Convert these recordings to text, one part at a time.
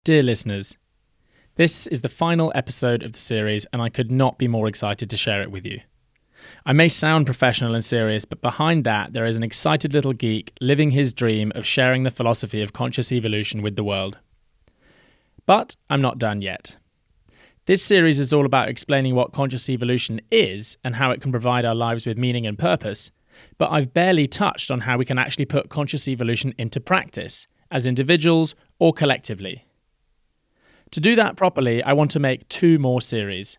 Dear listeners, this is the final episode of the series and I could not be more excited to share it with you. I may sound professional and serious, but behind that there is an excited little geek living his dream of sharing the philosophy of conscious evolution with the world. But I'm not done yet. This series is all about explaining what conscious evolution is and how it can provide our lives with meaning and purpose, but I've barely touched on how we can actually put conscious evolution into practice, as individuals or collectively. To do that properly, I want to make 2 more series.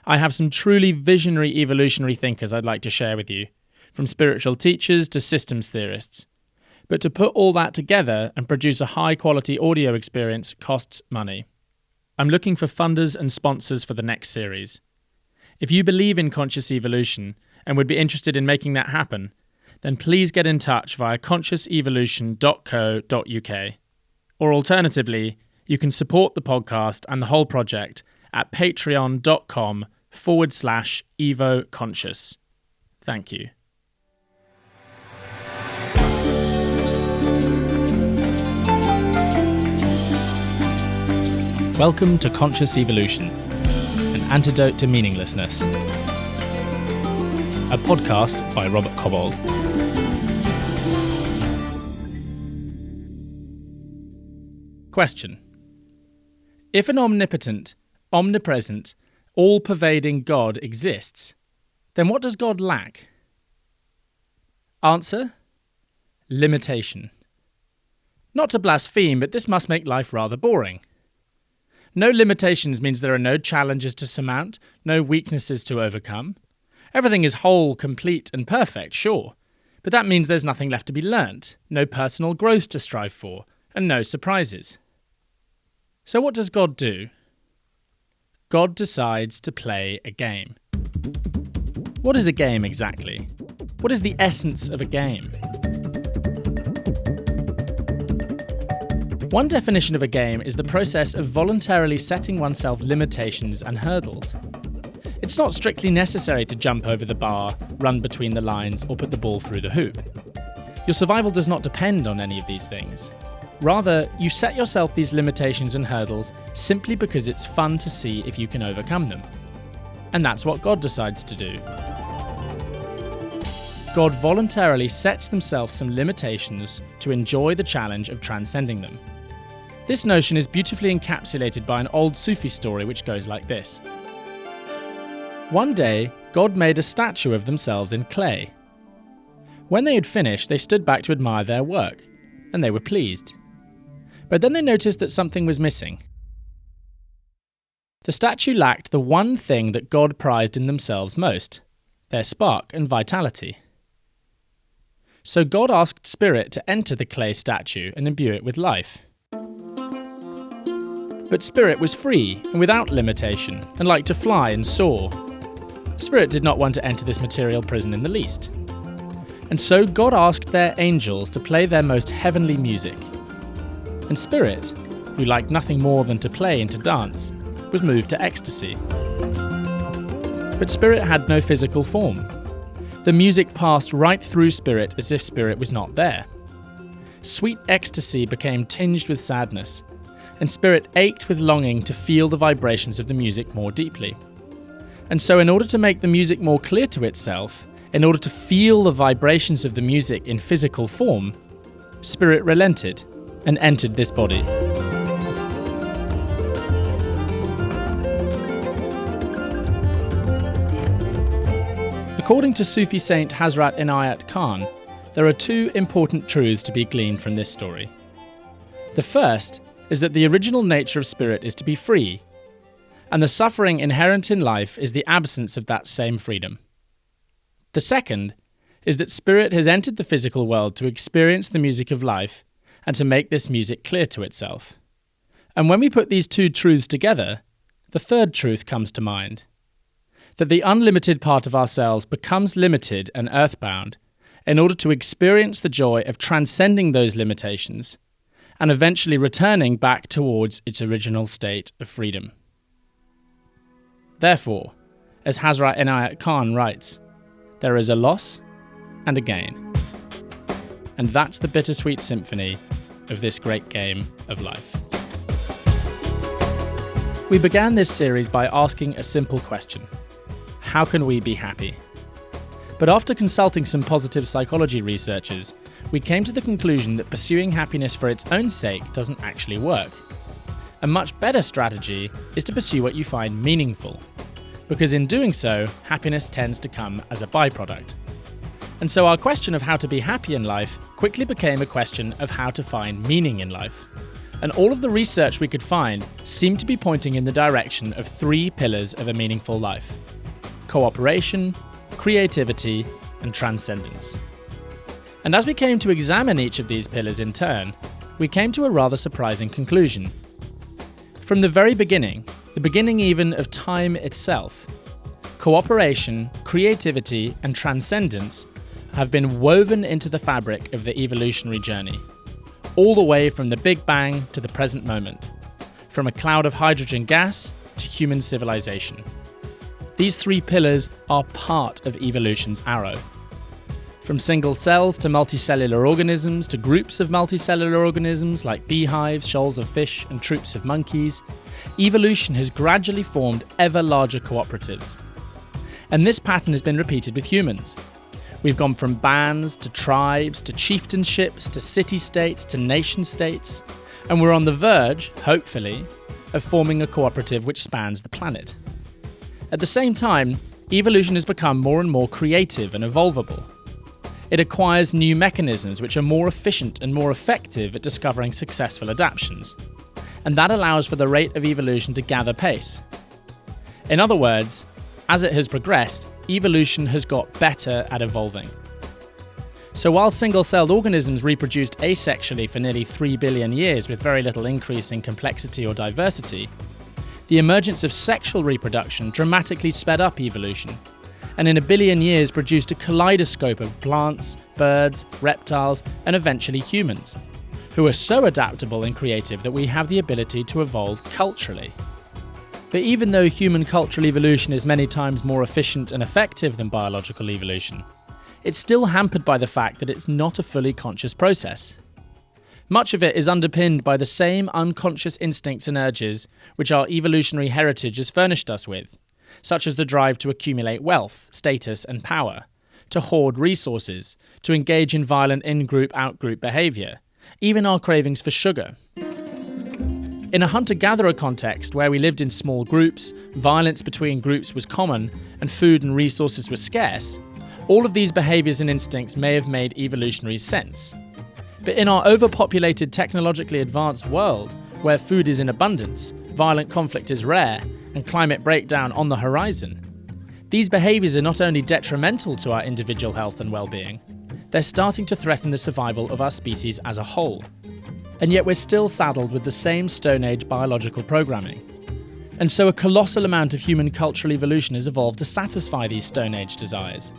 I have some truly visionary evolutionary thinkers I'd like to share with you, from spiritual teachers to systems theorists. But to put all that together and produce a high-quality audio experience costs money. I'm looking for funders and sponsors for the next series. If you believe in conscious evolution and would be interested in making that happen, then please get in touch via consciousevolution.co.uk. Or alternatively, you can support the podcast and the whole project at patreon.com/EvoConscious. Thank you. Welcome to Conscious Evolution, an antidote to meaninglessness. A podcast by Robert Cobbold. Question. If an omnipotent, omnipresent, all-pervading God exists, then what does God lack? Answer: limitation. Not to blaspheme, but this must make life rather boring. No limitations means there are no challenges to surmount, no weaknesses to overcome. Everything is whole, complete, and perfect, sure, but that means there's nothing left to be learnt, no personal growth to strive for, and no surprises. So what does God do? God decides to play a game. What is a game exactly? What is the essence of a game? One definition of a game is the process of voluntarily setting oneself limitations and hurdles. It's not strictly necessary to jump over the bar, run between the lines, or put the ball through the hoop. Your survival does not depend on any of these things. Rather, you set yourself these limitations and hurdles simply because it's fun to see if you can overcome them. And that's what God decides to do. God voluntarily sets themselves some limitations to enjoy the challenge of transcending them. This notion is beautifully encapsulated by an old Sufi story which goes like this. One day, God made a statue of themselves in clay. When they had finished, they stood back to admire their work, and they were pleased. But then they noticed that something was missing. The statue lacked the one thing that God prized in themselves most, their spark and vitality. So God asked Spirit to enter the clay statue and imbue it with life. But Spirit was free and without limitation, and liked to fly and soar. Spirit did not want to enter this material prison in the least. And so God asked their angels to play their most heavenly music. And Spirit, who liked nothing more than to play and to dance, was moved to ecstasy. But Spirit had no physical form. The music passed right through Spirit as if Spirit was not there. Sweet ecstasy became tinged with sadness, and Spirit ached with longing to feel the vibrations of the music more deeply. And so in order to make the music more clear to itself, in order to feel the vibrations of the music in physical form, Spirit relented and entered this body. According to Sufi saint Hazrat Inayat Khan, there are 2 important truths to be gleaned from this story. The first is that the original nature of spirit is to be free, and the suffering inherent in life is the absence of that same freedom. The second is that spirit has entered the physical world to experience the music of life and to make this music clear to itself. And when we put these 2 truths together, the third truth comes to mind. That the unlimited part of ourselves becomes limited and earthbound in order to experience the joy of transcending those limitations and eventually returning back towards its original state of freedom. Therefore, as Hazrat Inayat Khan writes, there is a loss and a gain. And that's the bittersweet symphony of this great game of life. We began this series by asking a simple question: how can we be happy? But after consulting some positive psychology researchers, we came to the conclusion that pursuing happiness for its own sake doesn't actually work. A much better strategy is to pursue what you find meaningful, because in doing so, happiness tends to come as a byproduct. And so our question of how to be happy in life quickly became a question of how to find meaning in life. And all of the research we could find seemed to be pointing in the direction of 3 pillars of a meaningful life: cooperation, creativity, and transcendence. And as we came to examine each of these pillars in turn, we came to a rather surprising conclusion. From the very beginning, the beginning even of time itself, cooperation, creativity, and transcendence have been woven into the fabric of the evolutionary journey, all the way from the Big Bang to the present moment, from a cloud of hydrogen gas to human civilization. These 3 pillars are part of evolution's arrow. From single cells to multicellular organisms to groups of multicellular organisms like beehives, shoals of fish, and troops of monkeys, evolution has gradually formed ever larger cooperatives. And this pattern has been repeated with humans. We've gone from bands to tribes to chieftainships to city-states to nation-states, and we're on the verge, hopefully, of forming a cooperative which spans the planet. At the same time, evolution has become more and more creative and evolvable. It acquires new mechanisms which are more efficient and more effective at discovering successful adaptations, and that allows for the rate of evolution to gather pace. In other words, as it has progressed, evolution has got better at evolving. So while single-celled organisms reproduced asexually for nearly 3 billion years with very little increase in complexity or diversity, the emergence of sexual reproduction dramatically sped up evolution, and in 1 billion years produced a kaleidoscope of plants, birds, reptiles, and eventually humans, who are so adaptable and creative that we have the ability to evolve culturally. But even though human cultural evolution is many times more efficient and effective than biological evolution, it's still hampered by the fact that it's not a fully conscious process. Much of it is underpinned by the same unconscious instincts and urges which our evolutionary heritage has furnished us with, such as the drive to accumulate wealth, status, and power, to hoard resources, to engage in violent in-group, out-group behaviour, even our cravings for sugar. In a hunter-gatherer context where we lived in small groups, violence between groups was common, and food and resources were scarce, all of these behaviours and instincts may have made evolutionary sense. But in our overpopulated, technologically advanced world, where food is in abundance, violent conflict is rare, and climate breakdown on the horizon, these behaviours are not only detrimental to our individual health and well-being, they're starting to threaten the survival of our species as a whole. And yet we're still saddled with the same Stone Age biological programming. And so a colossal amount of human cultural evolution has evolved to satisfy these Stone Age desires.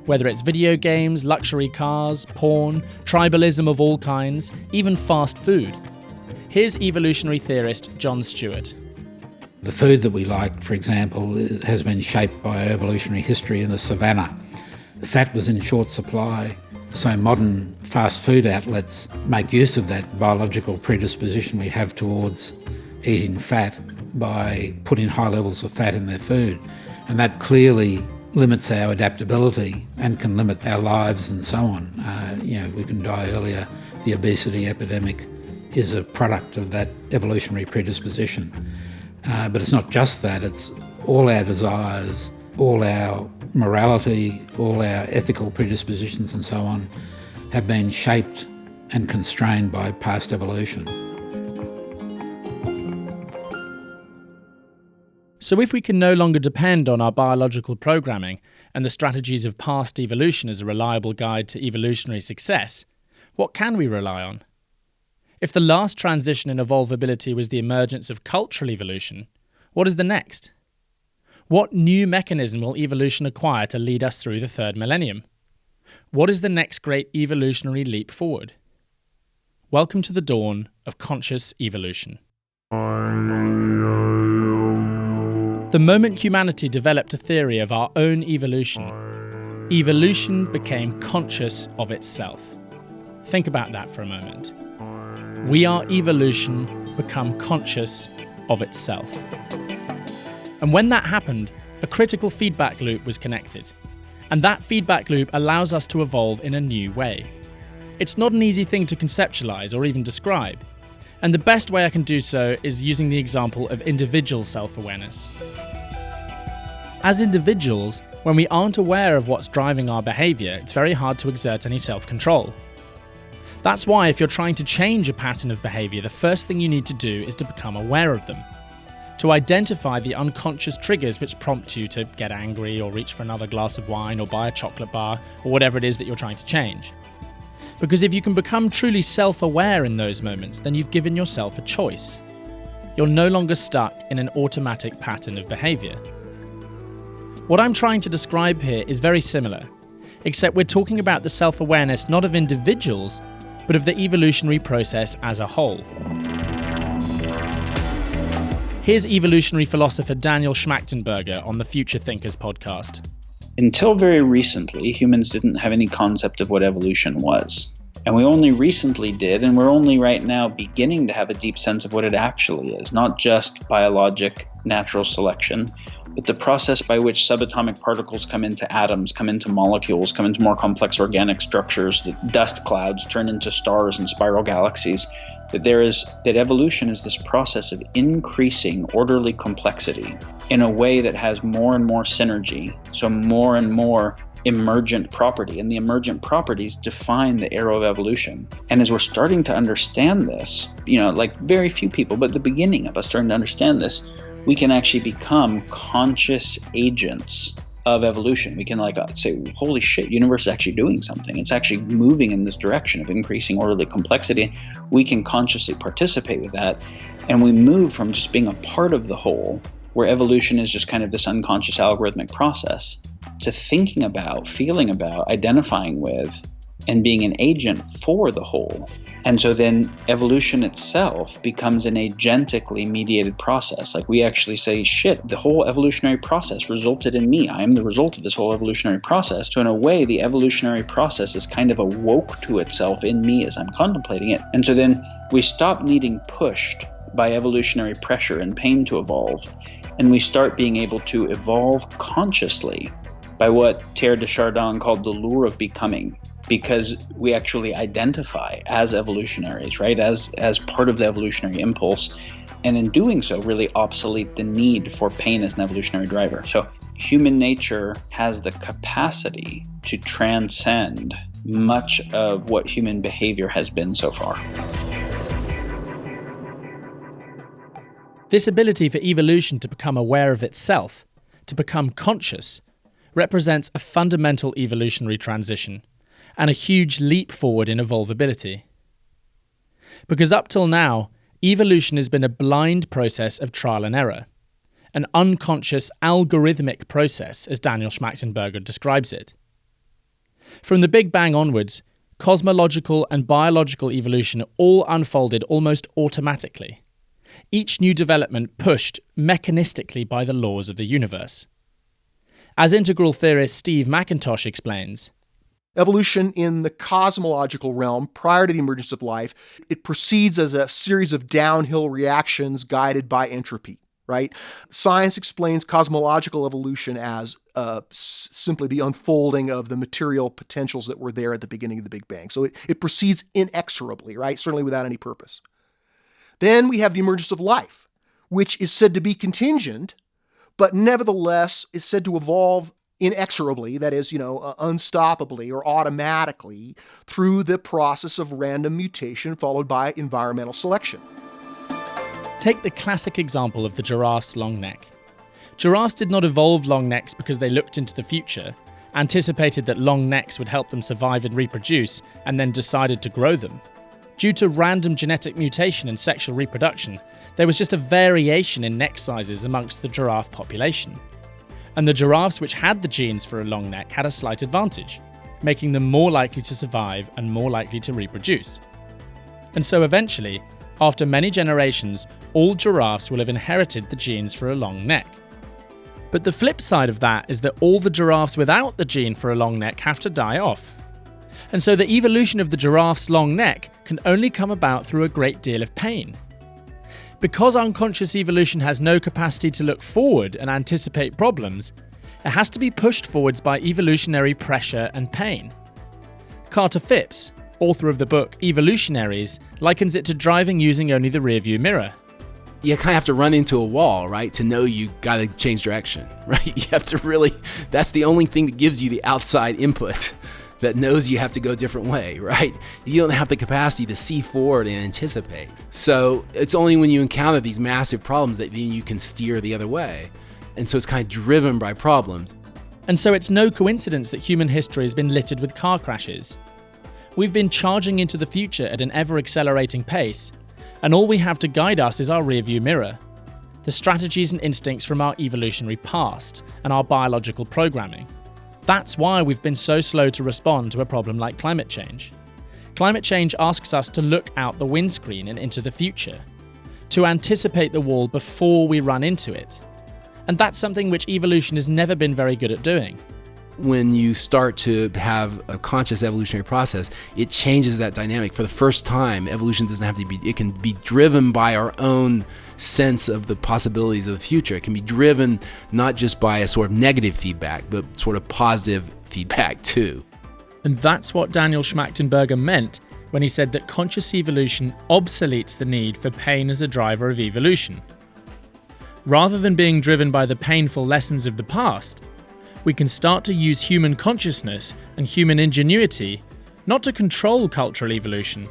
Whether it's video games, luxury cars, porn, tribalism of all kinds, even fast food. Here's evolutionary theorist Jon Stewart. The food that we like, for example, has been shaped by evolutionary history in the savannah. The fat was in short supply, so modern fast food outlets make use of that biological predisposition we have towards eating fat by putting high levels of fat in their food. And that clearly limits our adaptability and can limit our lives and so on. We can die earlier. The obesity epidemic is a product of that evolutionary predisposition. But it's not just that, it's all our desires, all our morality, all our ethical predispositions and so on have been shaped and constrained by past evolution. So if we can no longer depend on our biological programming and the strategies of past evolution as a reliable guide to evolutionary success, what can we rely on? If the last transition in evolvability was the emergence of cultural evolution, what is the next? What new mechanism will evolution acquire to lead us through the 3rd millennium? What is the next great evolutionary leap forward? Welcome to the dawn of conscious evolution. The moment humanity developed a theory of our own evolution, evolution became conscious of itself. Think about that for a moment. We are evolution become conscious of itself. And when that happened, a critical feedback loop was connected. And that feedback loop allows us to evolve in a new way. It's not an easy thing to conceptualize or even describe. And the best way I can do so is using the example of individual self-awareness. As individuals, when we aren't aware of what's driving our behavior, it's very hard to exert any self-control. That's why if you're trying to change a pattern of behavior, the first thing you need to do is to become aware of them. To identify the unconscious triggers which prompt you to get angry or reach for another glass of wine or buy a chocolate bar or whatever it is that you're trying to change. Because if you can become truly self-aware in those moments, then you've given yourself a choice. You're no longer stuck in an automatic pattern of behavior. What I'm trying to describe here is very similar, except we're talking about the self-awareness not of individuals, but of the evolutionary process as a whole. Here's evolutionary philosopher Daniel Schmachtenberger on the Future Thinkers podcast. Until very recently, humans didn't have any concept of what evolution was. And we only recently did, and we're only right now beginning to have a deep sense of what it actually is, not just biologic natural selection, but the process by which subatomic particles come into atoms, come into molecules, come into more complex organic structures, that dust clouds turn into stars and spiral galaxies, that evolution is this process of increasing orderly complexity in a way that has more and more synergy, so more and more emergent property, and the emergent properties define the arrow of evolution. And as we're starting to understand this, like very few people, but the beginning of us starting to understand this, we can actually become conscious agents of evolution. We can say, holy shit, universe is actually doing something. It's actually moving in this direction of increasing orderly complexity. We can consciously participate with that. And we move from just being a part of the whole, where evolution is just kind of this unconscious algorithmic process, to thinking about, feeling about, identifying with, and being an agent for the whole. And so then evolution itself becomes an agentically mediated process. Like we actually say, shit, the whole evolutionary process resulted in me. I am the result of this whole evolutionary process. So in a way, the evolutionary process is kind of awoke to itself in me as I'm contemplating it. And so then we stop needing pushed by evolutionary pressure and pain to evolve. And we start being able to evolve consciously by what Teilhard de Chardin called the lure of becoming, because we actually identify as evolutionaries, right, as part of the evolutionary impulse, and in doing so really obsolete the need for pain as an evolutionary driver. So human nature has the capacity to transcend much of what human behavior has been so far. This ability for evolution to become aware of itself, to become conscious, represents a fundamental evolutionary transition and a huge leap forward in evolvability. Because up till now, evolution has been a blind process of trial and error, an unconscious algorithmic process, as Daniel Schmachtenberger describes it. From the Big Bang onwards, cosmological and biological evolution all unfolded almost automatically, each new development pushed mechanistically by the laws of the universe. As integral theorist Steve McIntosh explains, evolution in the cosmological realm, prior to the emergence of life, it proceeds as a series of downhill reactions guided by entropy, right? Science explains cosmological evolution as simply the unfolding of the material potentials that were there at the beginning of the Big Bang. So it proceeds inexorably, right? Certainly without any purpose. Then we have the emergence of life, which is said to be contingent, but nevertheless is said to evolve inexorably, that is, unstoppably or automatically through the process of random mutation followed by environmental selection. Take the classic example of the giraffe's long neck. Giraffes did not evolve long necks because they looked into the future, anticipated that long necks would help them survive and reproduce, and then decided to grow them. Due to random genetic mutation and sexual reproduction, there was just a variation in neck sizes amongst the giraffe population. And the giraffes which had the genes for a long neck had a slight advantage, making them more likely to survive and more likely to reproduce. And so eventually, after many generations, all giraffes will have inherited the genes for a long neck. But the flip side of that is that all the giraffes without the gene for a long neck have to die off. And so the evolution of the giraffe's long neck can only come about through a great deal of pain. Because unconscious evolution has no capacity to look forward and anticipate problems, it has to be pushed forwards by evolutionary pressure and pain. Carter Phipps, author of the book Evolutionaries, likens it to driving using only the rearview mirror. You kind of have to run into a wall, right, to know you got to change direction, right? You have to really, that's the only thing that gives you the outside input that knows you have to go a different way, right? You don't have the capacity to see forward and anticipate. So it's only when you encounter these massive problems that then you can steer the other way. And so it's kind of driven by problems. And so it's no coincidence that human history has been littered with car crashes. We've been charging into the future at an ever-accelerating pace, and all we have to guide us is our rearview mirror, the strategies and instincts from our evolutionary past and our biological programming. That's why we've been so slow to respond to a problem like climate change. Climate change asks us to look out the windscreen and into the future, to anticipate the wall before we run into it. And that's something which evolution has never been very good at doing. When you start to have a conscious evolutionary process, it changes that dynamic. For the first time, evolution doesn't have to be, it can be driven by our own sense of the possibilities of the future. It can be driven not just by a sort of negative feedback, but sort of positive feedback too. And that's what Daniel Schmachtenberger meant when he said that conscious evolution obsoletes the need for pain as a driver of evolution. Rather than being driven by the painful lessons of the past, we can start to use human consciousness and human ingenuity not to control cultural evolution,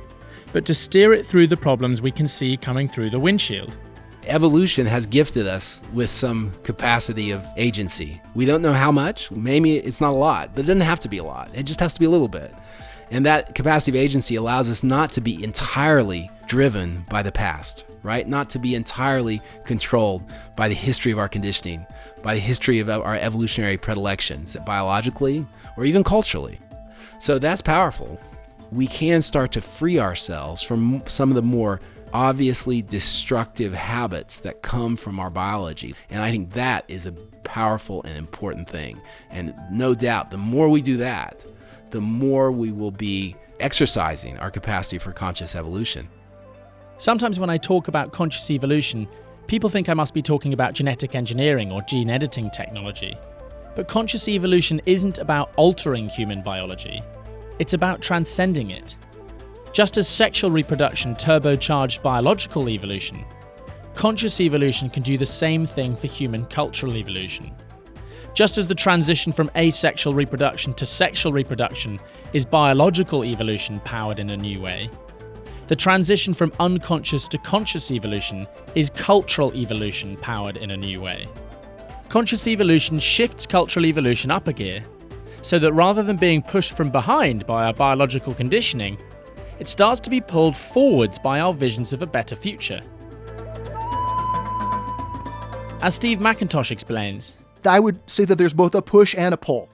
but to steer it through the problems we can see coming through the windshield. Evolution has gifted us with some capacity of agency. We don't know how much, maybe it's not a lot, but it doesn't have to be a lot. It just has to be a little bit. And that capacity of agency allows us not to be entirely driven by the past, right? Not to be entirely controlled by the history of our conditioning, by the history of our evolutionary predilections, biologically or even culturally. So that's powerful. We can start to free ourselves from some of the more obviously destructive habits that come from our biology. And I think that is a powerful and important thing. And no doubt, the more we do that, the more we will be exercising our capacity for conscious evolution. Sometimes when I talk about conscious evolution, people think I must be talking about genetic engineering or gene editing technology. But conscious evolution isn't about altering human biology. It's about transcending it. Just as sexual reproduction turbocharged biological evolution, conscious evolution can do the same thing for human cultural evolution. Just as the transition from asexual reproduction to sexual reproduction is biological evolution powered in a new way, the transition from unconscious to conscious evolution is cultural evolution powered in a new way. Conscious evolution shifts cultural evolution up a gear, so that rather than being pushed from behind by our biological conditioning, it starts to be pulled forwards by our visions of a better future. As Steve McIntosh explains, I would say that there's both a push and a pull.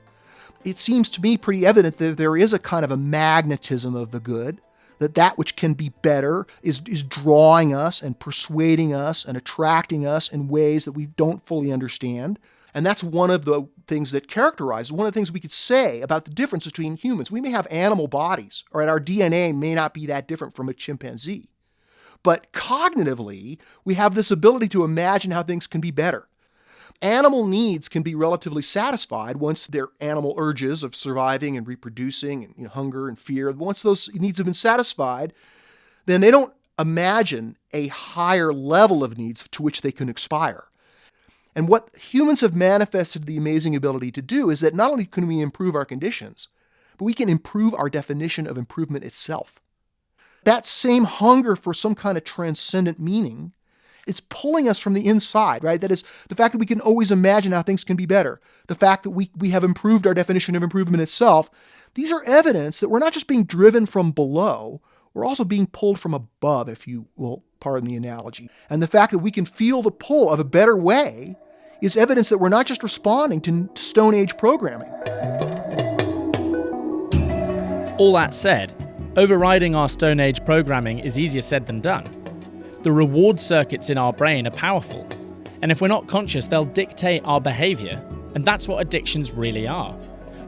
It seems to me pretty evident that there is a kind of a magnetism of the good, that which can be better is drawing us and persuading us and attracting us in ways that we don't fully understand. And that's one of the things that characterizes, one of the things we could say about the difference between humans. We may have animal bodies, or our DNA may not be that different from a chimpanzee. But cognitively, we have this ability to imagine how things can be better. Animal needs can be relatively satisfied once their animal urges of surviving and reproducing and hunger and fear, once those needs have been satisfied, then they don't imagine a higher level of needs to which they can aspire. And what humans have manifested the amazing ability to do is that not only can we improve our conditions, but we can improve our definition of improvement itself. That same hunger for some kind of transcendent meaning is pulling us from the inside, right? That is, the fact that we can always imagine how things can be better, the fact that we have improved our definition of improvement itself, these are evidence that we're not just being driven from below, we're also being pulled from above, if you will pardon the analogy. And the fact that we can feel the pull of a better way is evidence that we're not just responding to Stone Age programming. all that said, overriding our Stone Age programming is easier said than done. The reward circuits in our brain are powerful, and if we're not conscious, they'll dictate our behavior, and that's what addictions really are.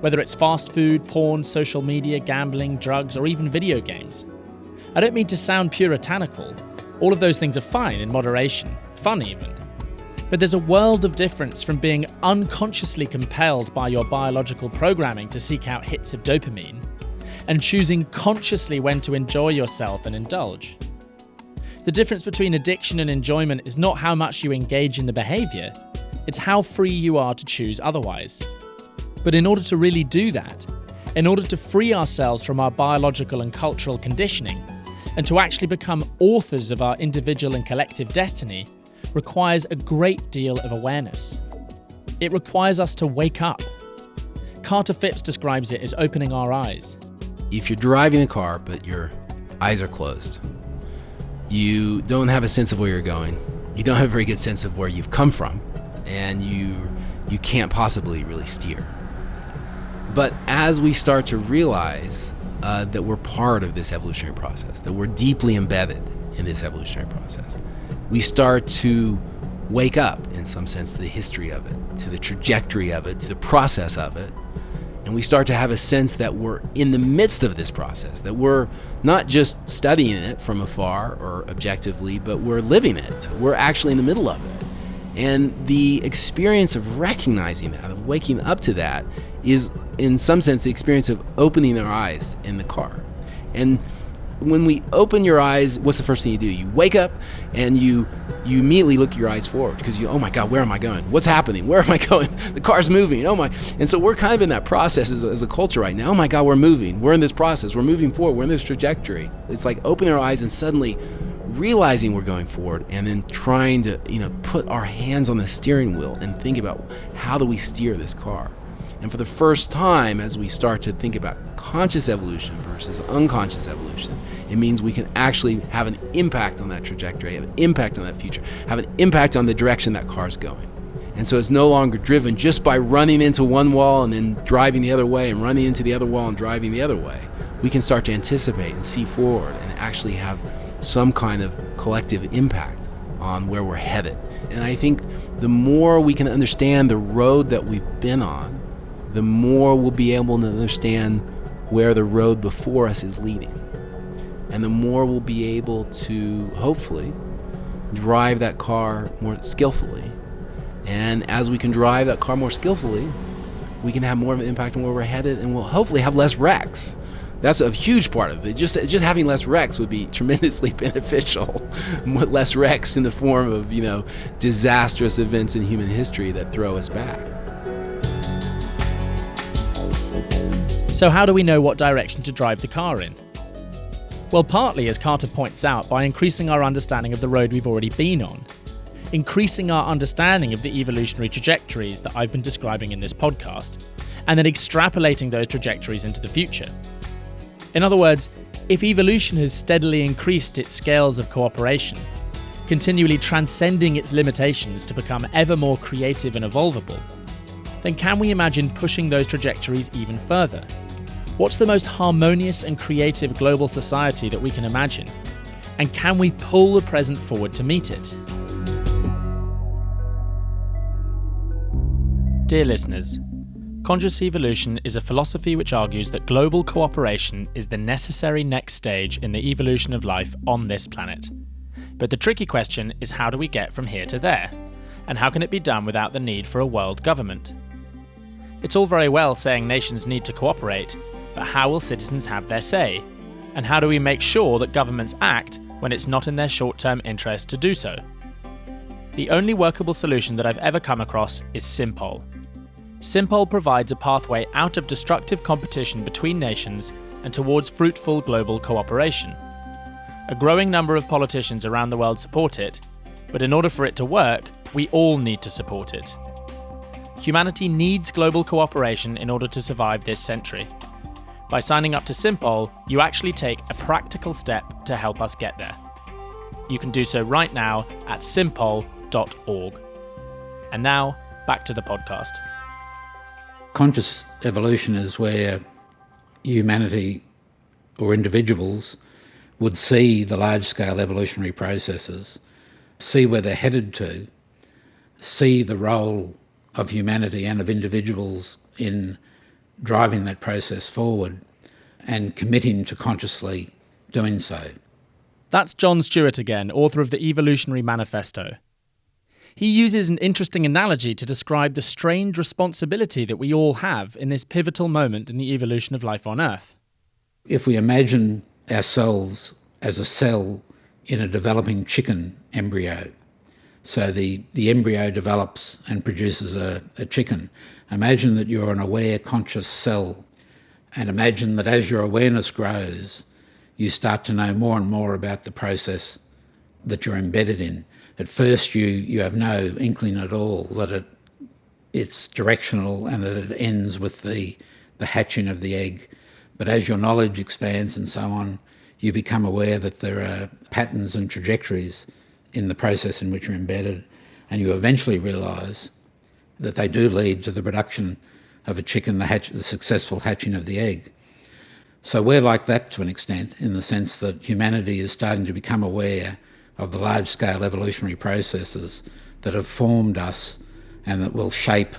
Whether it's fast food, porn, social media, gambling, drugs, or even video games. I don't mean to sound puritanical, All of those things are fine in moderation, fun even. But there's a world of difference from being unconsciously compelled by your biological programming to seek out hits of dopamine and choosing consciously when to enjoy yourself and indulge. The difference between addiction and enjoyment is not how much you engage in the behavior, it's how free you are to choose otherwise. But in order to really do that, in order to free ourselves from our biological and cultural conditioning, and to actually become authors of our individual and collective destiny, requires a great deal of awareness. It requires us to wake up. Carter Phipps describes it as opening our eyes. If you're driving a car but your eyes are closed, you don't have a sense of where you're going, you don't have a very good sense of where you've come from, and you can't possibly really steer. But as we start to realize that we're part of this evolutionary process, that we're deeply embedded in this evolutionary process, we start to wake up, in some sense, to the history of it, to the trajectory of it, to the process of it. And we start to have a sense that we're in the midst of this process, that we're not just studying it from afar or objectively, but we're living it. We're actually in the middle of it. And the experience of recognizing that, of waking up to that, is in some sense the experience of opening our eyes in the car. And when we open your eyes, what's the first thing you do? You wake up and you immediately look your eyes forward because oh my God, where am I going? What's happening? Where am I going? The car's moving. Oh my. And so we're kind of in that process as a culture right now. Oh my God, we're moving. We're in this process. We're moving forward. We're in this trajectory. It's like opening our eyes and suddenly realizing we're going forward and then trying to, put our hands on the steering wheel and think about how do we steer this car. And for the first time, as we start to think about conscious evolution versus unconscious evolution, it means we can actually have an impact on that trajectory, have an impact on that future, have an impact on the direction that car's going. And so it's no longer driven just by running into one wall and then driving the other way and running into the other wall and driving the other way. We can start to anticipate and see forward and actually have some kind of collective impact on where we're headed. And I think the more we can understand the road that we've been on, the more we'll be able to understand where the road before us is leading. And the more we'll be able to, hopefully, drive that car more skillfully. And as we can drive that car more skillfully, we can have more of an impact on where we're headed, and we'll hopefully have less wrecks. That's a huge part of it. Just having less wrecks would be tremendously beneficial. Less wrecks in the form of, disastrous events in human history that throw us back. So how do we know what direction to drive the car in? Well, partly, as Carter points out, by increasing our understanding of the road we've already been on, increasing our understanding of the evolutionary trajectories that I've been describing in this podcast, and then extrapolating those trajectories into the future. In other words, if evolution has steadily increased its scales of cooperation, continually transcending its limitations to become ever more creative and evolvable, then can we imagine pushing those trajectories even further? What's the most harmonious and creative global society that we can imagine? And can we pull the present forward to meet it? Dear listeners, conscious evolution is a philosophy which argues that global cooperation is the necessary next stage in the evolution of life on this planet. But the tricky question is, how do we get from here to there? And how can it be done without the need for a world government? It's all very well saying nations need to cooperate, but how will citizens have their say? And how do we make sure that governments act when it's not in their short-term interest to do so? The only workable solution that I've ever come across is SIMPOL. SIMPOL provides a pathway out of destructive competition between nations and towards fruitful global cooperation. A growing number of politicians around the world support it, but in order for it to work, we all need to support it. Humanity needs global cooperation in order to survive this century. By signing up to SIMPOL, you actually take a practical step to help us get there. You can do so right now at simpol.org. And now, back to the podcast. Conscious evolution is where humanity or individuals would see the large-scale evolutionary processes, see where they're headed to, see the role of humanity and of individuals in driving that process forward and committing to consciously doing so. That's John Stewart again, author of the Evolutionary Manifesto. He uses an interesting analogy to describe the strange responsibility that we all have in this pivotal moment in the evolution of life on Earth. If we imagine ourselves as a cell in a developing chicken embryo, so the embryo develops and produces a chicken. Imagine that you're an aware, conscious cell, and imagine that as your awareness grows, you start to know more and more about the process that you're embedded in. At first, you have no inkling at all that it's directional and that it ends with the hatching of the egg. But as your knowledge expands and so on, you become aware that there are patterns and trajectories in the process in which you're embedded, and you eventually realise that they do lead to the production of a chicken, the successful hatching of the egg. So we're like that to an extent, in the sense that humanity is starting to become aware of the large-scale evolutionary processes that have formed us and that will shape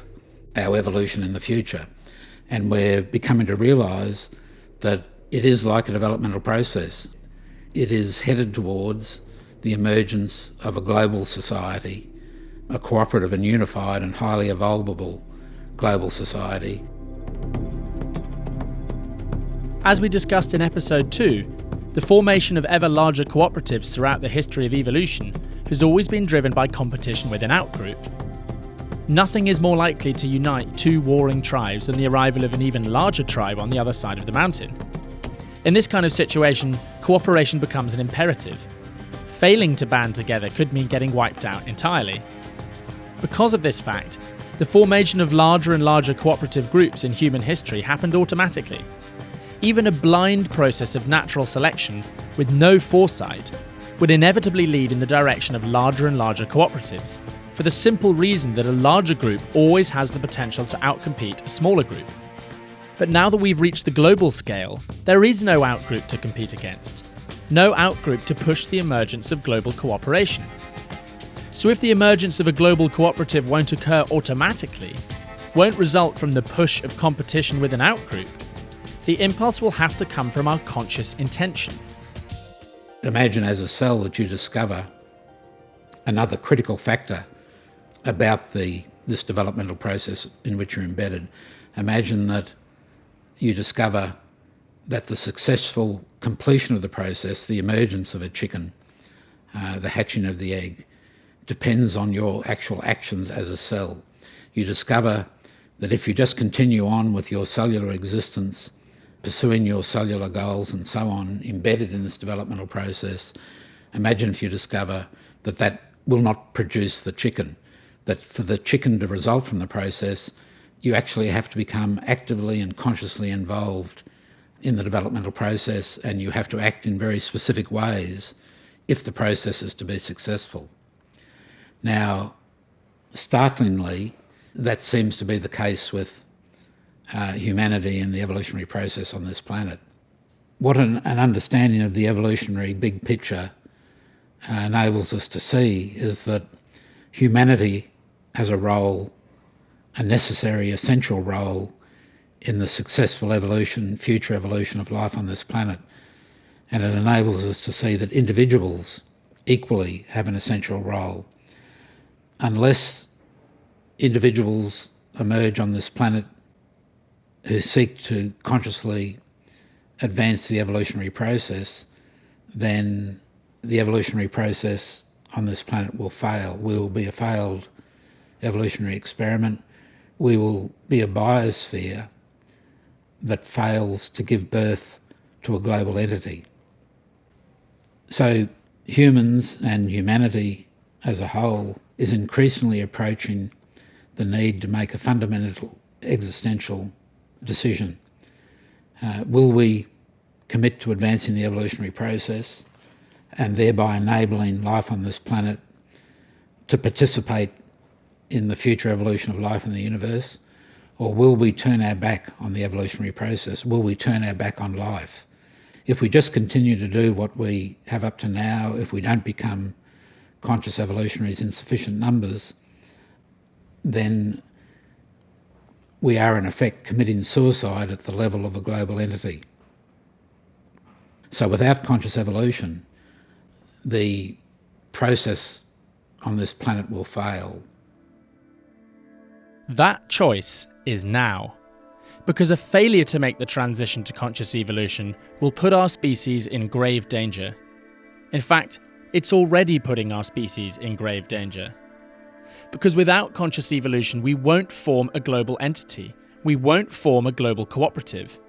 our evolution in the future. And we're becoming to realise that it is like a developmental process. It is headed towards the emergence of a global society, a cooperative and unified and highly evolvable global society. As we discussed in episode 2, the formation of ever larger cooperatives throughout the history of evolution has always been driven by competition with an outgroup. Nothing is more likely to unite two warring tribes than the arrival of an even larger tribe on the other side of the mountain. In this kind of situation, cooperation becomes an imperative. Failing to band together could mean getting wiped out entirely. Because of this fact, the formation of larger and larger cooperative groups in human history happened automatically. Even a blind process of natural selection, with no foresight, would inevitably lead in the direction of larger and larger cooperatives, for the simple reason that a larger group always has the potential to outcompete a smaller group. But now that we've reached the global scale, there is no outgroup to compete against, no outgroup to push the emergence of global cooperation. So if the emergence of a global cooperative won't occur automatically, won't result from the push of competition with an outgroup, the impulse will have to come from our conscious intention. Imagine as a cell that you discover another critical factor about this developmental process in which you're embedded. Imagine that you discover that the successful completion of the process, the emergence of a chicken, the hatching of the egg, depends on your actual actions as a cell. You discover that if you just continue on with your cellular existence, pursuing your cellular goals and so on, embedded in this developmental process, imagine if you discover that that will not produce the chicken, that for the chicken to result from the process, you actually have to become actively and consciously involved in the developmental process, and you have to act in very specific ways if the process is to be successful. Now, startlingly, that seems to be the case with humanity and the evolutionary process on this planet. What an understanding of the evolutionary big picture enables us to see is that humanity has a role, a necessary, essential role in the successful evolution, future evolution of life on this planet. And it enables us to see that individuals equally have an essential role. Unless individuals emerge on this planet who seek to consciously advance the evolutionary process, then the evolutionary process on this planet will fail. We will be a failed evolutionary experiment. We will be a biosphere that fails to give birth to a global entity. So humans and humanity as a whole is increasingly approaching the need to make a fundamental existential decision. Will we commit to advancing the evolutionary process and thereby enabling life on this planet to participate in the future evolution of life in the universe? Or will we turn our back on the evolutionary process? Will we turn our back on life? If we just continue to do what we have up to now, if we don't become conscious evolutionaries in sufficient numbers, then we are in effect committing suicide at the level of a global entity. So without conscious evolution, the process on this planet will fail. That choice is now. Because a failure to make the transition to conscious evolution will put our species in grave danger. In fact, it's already putting our species in grave danger. Because without conscious evolution, we won't form a global entity. We won't form a global cooperative.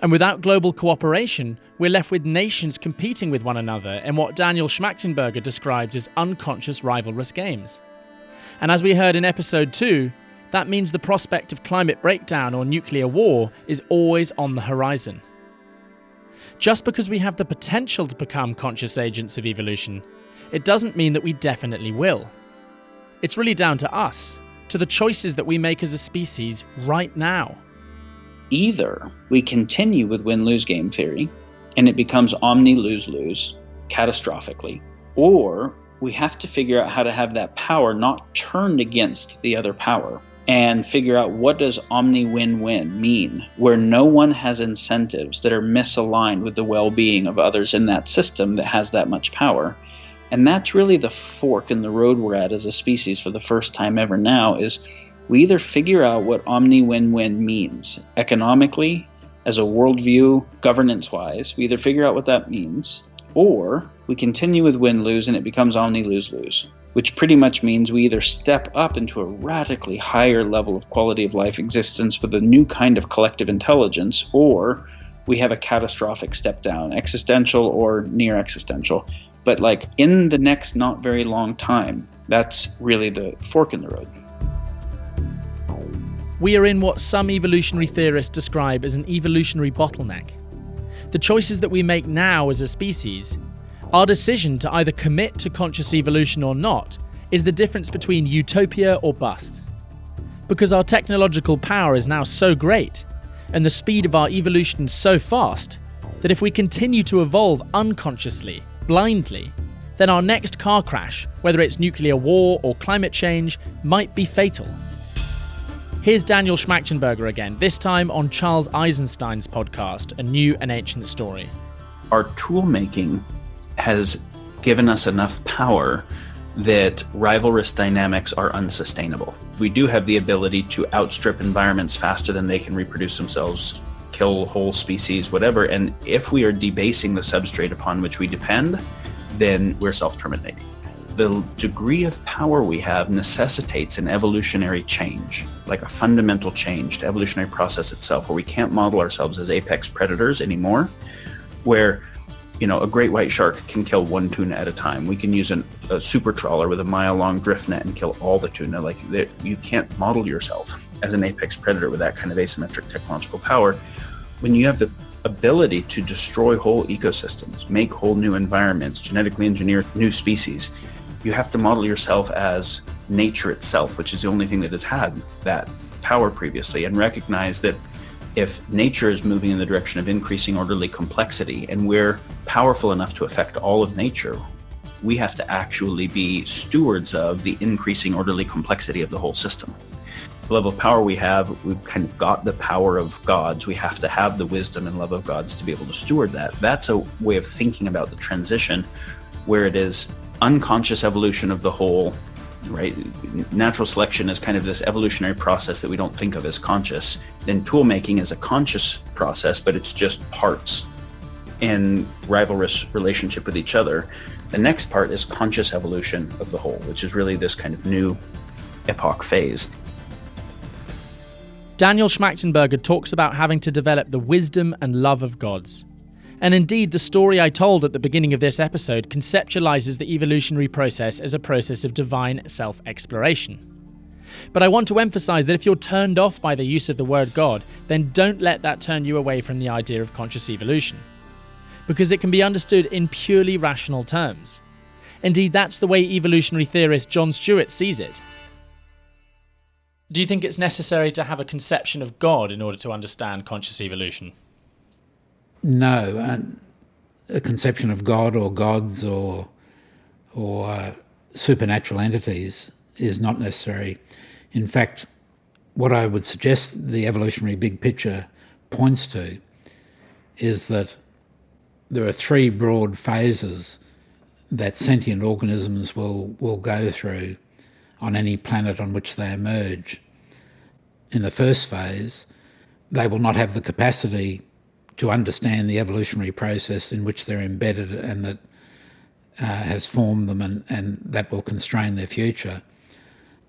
And without global cooperation, we're left with nations competing with one another in what Daniel Schmachtenberger describes as unconscious rivalrous games. And as we heard in episode 2, that means the prospect of climate breakdown or nuclear war is always on the horizon. Just because we have the potential to become conscious agents of evolution, it doesn't mean that we definitely will. It's really down to us, to the choices that we make as a species right now. Either we continue with win-lose game theory, and it becomes omni-lose-lose, catastrophically, or we have to figure out how to have that power not turned against the other power, and figure out what does omni-win-win mean, where no one has incentives that are misaligned with the well-being of others in that system that has that much power. And that's really the fork in the road we're at as a species for the first time ever now, is we either figure out what omni-win-win means economically, as a worldview, governance-wise. We either figure out what that means, or we continue with win-lose and it becomes omni-lose-lose, which pretty much means we either step up into a radically higher level of quality of life existence with a new kind of collective intelligence, or we have a catastrophic step down, existential or near existential. But like in the next not very long time, that's really the fork in the road. We are in what some evolutionary theorists describe as an evolutionary bottleneck. The choices that we make now as a species, our decision to either commit to conscious evolution or not, is the difference between utopia or bust. Because our technological power is now so great, and the speed of our evolution so fast, that if we continue to evolve unconsciously, blindly, then our next car crash, whether it's nuclear war or climate change, might be fatal. Here's Daniel Schmachtenberger again, this time on Charles Eisenstein's podcast, A New and Ancient Story. Our tool making has given us enough power that rivalrous dynamics are unsustainable. We do have the ability to outstrip environments faster than they can reproduce themselves, kill whole species, whatever. And if we are debasing the substrate upon which we depend, then we're self-terminating. The degree of power we have necessitates an evolutionary change, like a fundamental change to evolutionary process itself, where we can't model ourselves as apex predators anymore, where a great white shark can kill one tuna at a time. We can use a super trawler with a mile-long drift net and kill all the tuna. You can't model yourself as an apex predator with that kind of asymmetric technological power. When you have the ability to destroy whole ecosystems, make whole new environments, genetically engineer new species, you have to model yourself as nature itself, which is the only thing that has had that power previously, and recognize that if nature is moving in the direction of increasing orderly complexity and we're powerful enough to affect all of nature, we have to actually be stewards of the increasing orderly complexity of the whole system. The level of power we have, we've kind of got the power of gods. We have to have the wisdom and love of gods to be able to steward that. That's a way of thinking about the transition, where it is unconscious evolution of the whole, right? Natural selection is kind of this evolutionary process that we don't think of as conscious. Then tool making is a conscious process, but it's just parts in rivalrous relationship with each other. The next part is conscious evolution of the whole, which is really this kind of new epoch phase. Daniel Schmachtenberger talks about having to develop the wisdom and love of gods. And indeed, the story I told at the beginning of this episode conceptualizes the evolutionary process as a process of divine self-exploration. But I want to emphasize that if you're turned off by the use of the word God, then don't let that turn you away from the idea of conscious evolution, because it can be understood in purely rational terms. Indeed, that's the way evolutionary theorist John Stewart sees it. Do you think it's necessary to have a conception of God in order to understand conscious evolution? No, a conception of God or gods or supernatural entities is not necessary. In fact, what I would suggest the evolutionary big picture points to is that there are three broad phases that sentient organisms will go through on any planet on which they emerge. In the first phase, they will not have the capacity to understand the evolutionary process in which they're embedded and that has formed them, and that will constrain their future.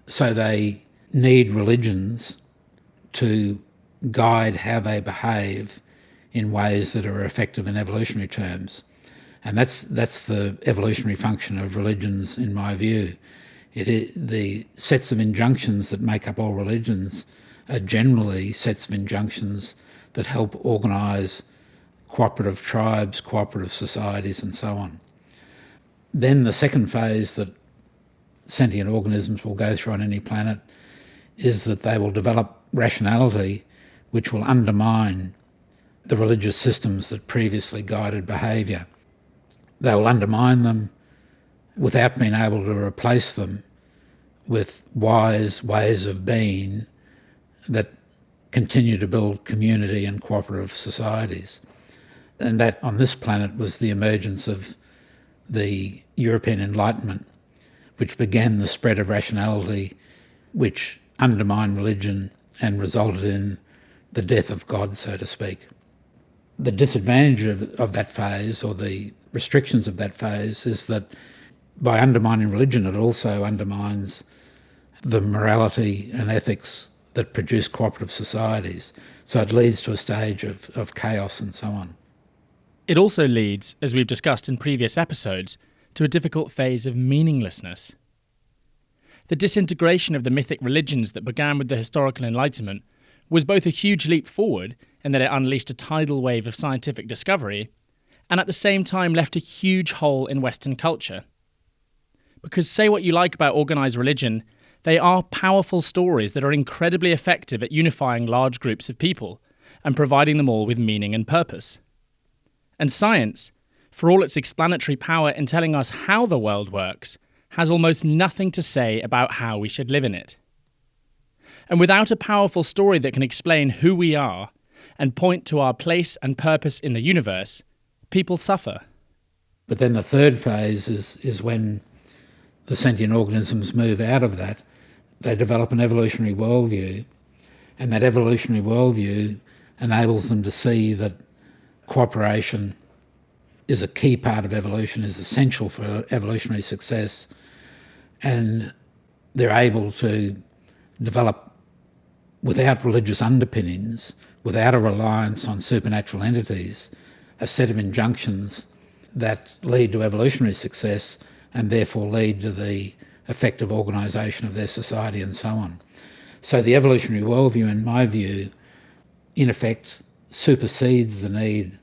So they need religions to guide how they behave in ways that are effective in evolutionary terms. And that's the evolutionary function of religions, in my view. The sets of injunctions that make up all religions are generally sets of injunctions that help organise cooperative tribes, cooperative societies, and so on. Then the second phase that sentient organisms will go through on any planet is that they will develop rationality which will undermine the religious systems that previously guided behaviour. They will undermine them without being able to replace them with wise ways of being that continue to build community and cooperative societies. And that on this planet was the emergence of the European Enlightenment, which began the spread of rationality, which undermined religion and resulted in the death of God, so to speak. The disadvantage of that phase, or the restrictions of that phase, is that by undermining religion, it also undermines the morality and ethics that produce cooperative societies. So it leads to a stage of chaos and so on. It also leads, as we've discussed in previous episodes, to a difficult phase of meaninglessness. The disintegration of the mythic religions that began with the historical Enlightenment was both a huge leap forward in that it unleashed a tidal wave of scientific discovery, and at the same time left a huge hole in Western culture. Because say what you like about organised religion, they are powerful stories that are incredibly effective at unifying large groups of people and providing them all with meaning and purpose. And science, for all its explanatory power in telling us how the world works, has almost nothing to say about how we should live in it. And without a powerful story that can explain who we are and point to our place and purpose in the universe, people suffer. But then the third phase is when the sentient organisms move out of that. They develop an evolutionary worldview, and that evolutionary worldview enables them to see that cooperation is a key part of evolution, is essential for evolutionary success, and they're able to develop, without religious underpinnings, without a reliance on supernatural entities, a set of injunctions that lead to evolutionary success and therefore lead to the effective organisation of their society and so on. So the evolutionary worldview, in my view, in effect supersedes the need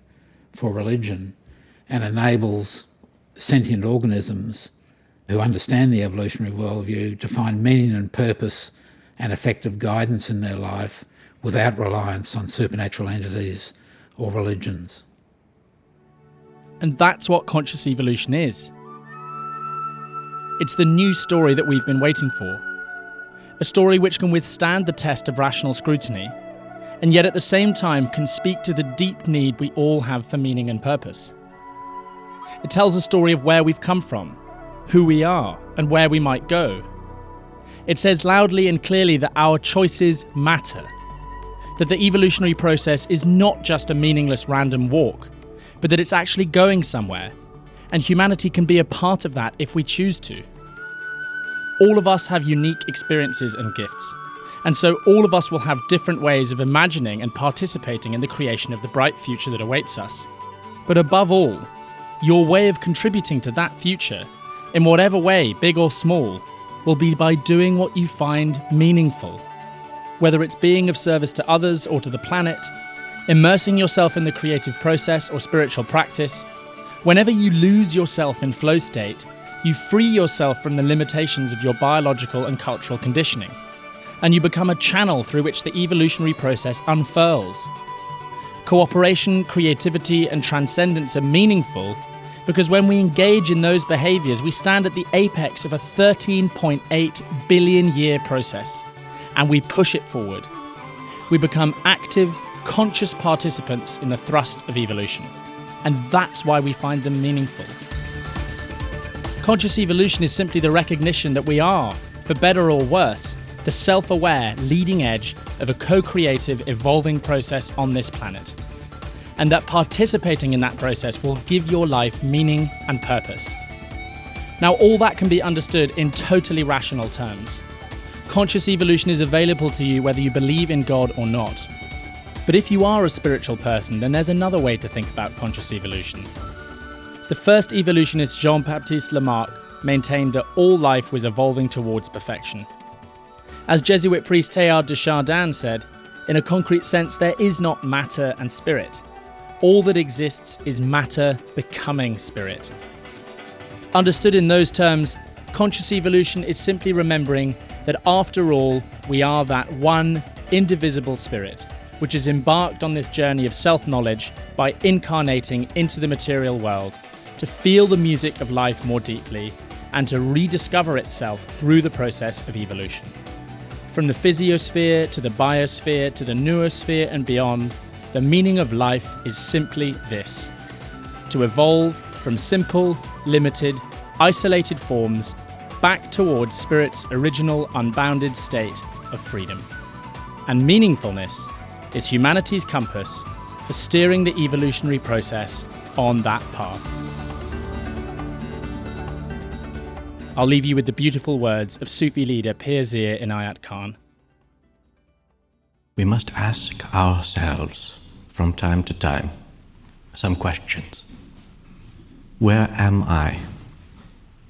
for religion and enables sentient organisms who understand the evolutionary worldview to find meaning and purpose and effective guidance in their life without reliance on supernatural entities or religions. And that's what conscious evolution is. It's the new story that we've been waiting for. A story which can withstand the test of rational scrutiny, and yet at the same time can speak to the deep need we all have for meaning and purpose. It tells a story of where we've come from, who we are, and where we might go. It says loudly and clearly that our choices matter, that the evolutionary process is not just a meaningless random walk, but that it's actually going somewhere, and humanity can be a part of that if we choose to. All of us have unique experiences and gifts, and so all of us will have different ways of imagining and participating in the creation of the bright future that awaits us. But above all, your way of contributing to that future, in whatever way, big or small, will be by doing what you find meaningful. Whether it's being of service to others or to the planet, immersing yourself in the creative process or spiritual practice, whenever you lose yourself in flow state, you free yourself from the limitations of your biological and cultural conditioning, and you become a channel through which the evolutionary process unfurls. Cooperation, creativity, and transcendence are meaningful because when we engage in those behaviors, we stand at the apex of a 13.8 billion year process, and we push it forward. We become active, conscious participants in the thrust of evolution, and that's why we find them meaningful. Conscious evolution is simply the recognition that we are, for better or worse, the self-aware leading edge of a co-creative evolving process on this planet. And that participating in that process will give your life meaning and purpose. Now, all that can be understood in totally rational terms. Conscious evolution is available to you whether you believe in God or not. But if you are a spiritual person, then there's another way to think about conscious evolution. The first evolutionist Jean-Baptiste Lamarck maintained that all life was evolving towards perfection. As Jesuit priest Teilhard de Chardin said, in a concrete sense, there is not matter and spirit. All that exists is matter becoming spirit. Understood in those terms, conscious evolution is simply remembering that after all, we are that one indivisible spirit, which is embarked on this journey of self-knowledge by incarnating into the material world, to feel the music of life more deeply, and to rediscover itself through the process of evolution. From the physiosphere to the biosphere to the noosphere and beyond, the meaning of life is simply this: to evolve from simple, limited, isolated forms back towards spirit's original unbounded state of freedom. And meaningfulness is humanity's compass for steering the evolutionary process on that path. I'll leave you with the beautiful words of Sufi leader Pir Zia Inayat Khan. We must ask ourselves from time to time some questions. Where am I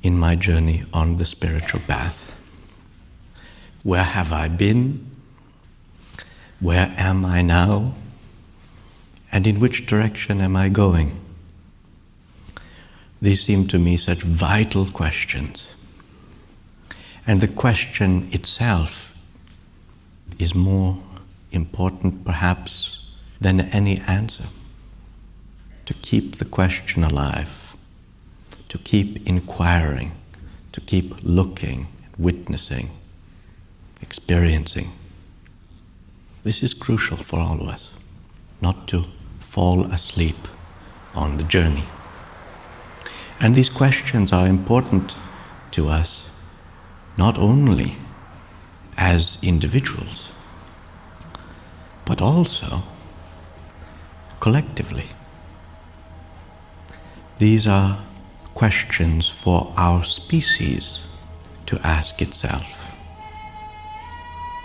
in my journey on the spiritual path? Where have I been? Where am I now? And in which direction am I going? These seem to me such vital questions. And the question itself is more important, perhaps, than any answer. To keep the question alive, to keep inquiring, to keep looking, witnessing, experiencing. This is crucial for all of us, not to fall asleep on the journey. And these questions are important to us not only as individuals, but also collectively. These are questions for our species to ask itself.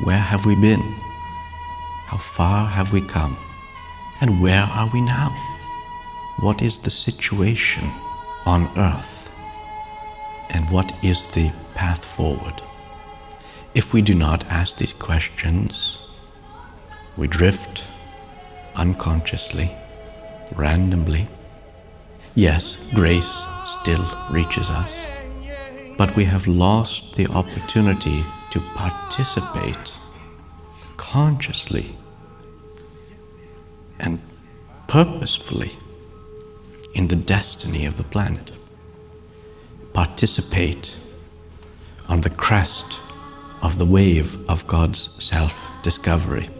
Where have we been? How far have we come? And where are we now? What is the situation on Earth? And what is the path forward? If we do not ask these questions, we drift unconsciously, randomly. Yes, grace still reaches us, but we have lost the opportunity to participate consciously and purposefully in the destiny of the planet. Participate on the crest of the wave of God's self-discovery.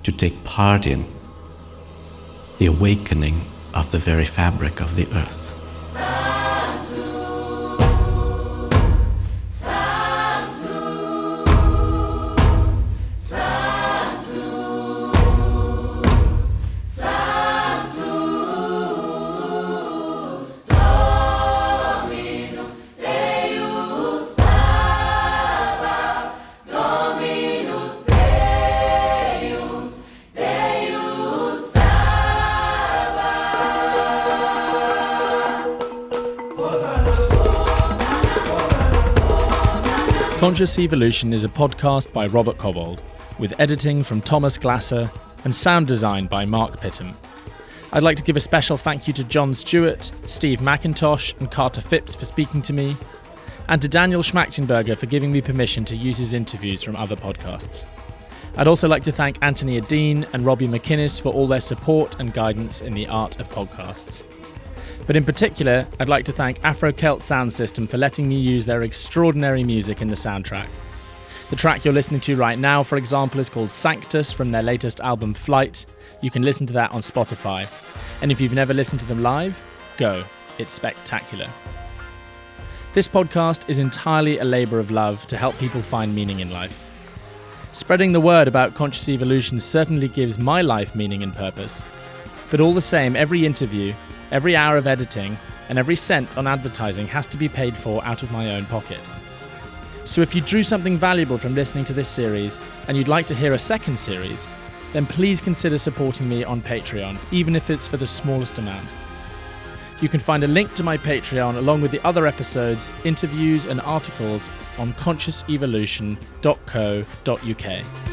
To take part in the awakening of the very fabric of the earth. Conscious Evolution is a podcast by Robert Cobbold, with editing from Thomas Glasser and sound design by Mark Pittam. I'd like to give a special thank you to John Stewart, Steve McIntosh and Carter Phipps for speaking to me, and to Daniel Schmachtenberger for giving me permission to use his interviews from other podcasts. I'd also like to thank Anthony Dean and Robbie McInnes for all their support and guidance in the art of podcasts. But in particular, I'd like to thank Afro-Celt Sound System for letting me use their extraordinary music in the soundtrack. The track you're listening to right now, for example, is called Sanctus from their latest album Flight. You can listen to that on Spotify. And if you've never listened to them live, go. It's spectacular. This podcast is entirely a labour of love to help people find meaning in life. Spreading the word about conscious evolution certainly gives my life meaning and purpose. But all the same, every interview, every hour of editing, and every cent on advertising has to be paid for out of my own pocket. So if you drew something valuable from listening to this series and you'd like to hear a second series, then please consider supporting me on Patreon, even if it's for the smallest amount. You can find a link to my Patreon along with the other episodes, interviews and articles on consciousevolution.co.uk.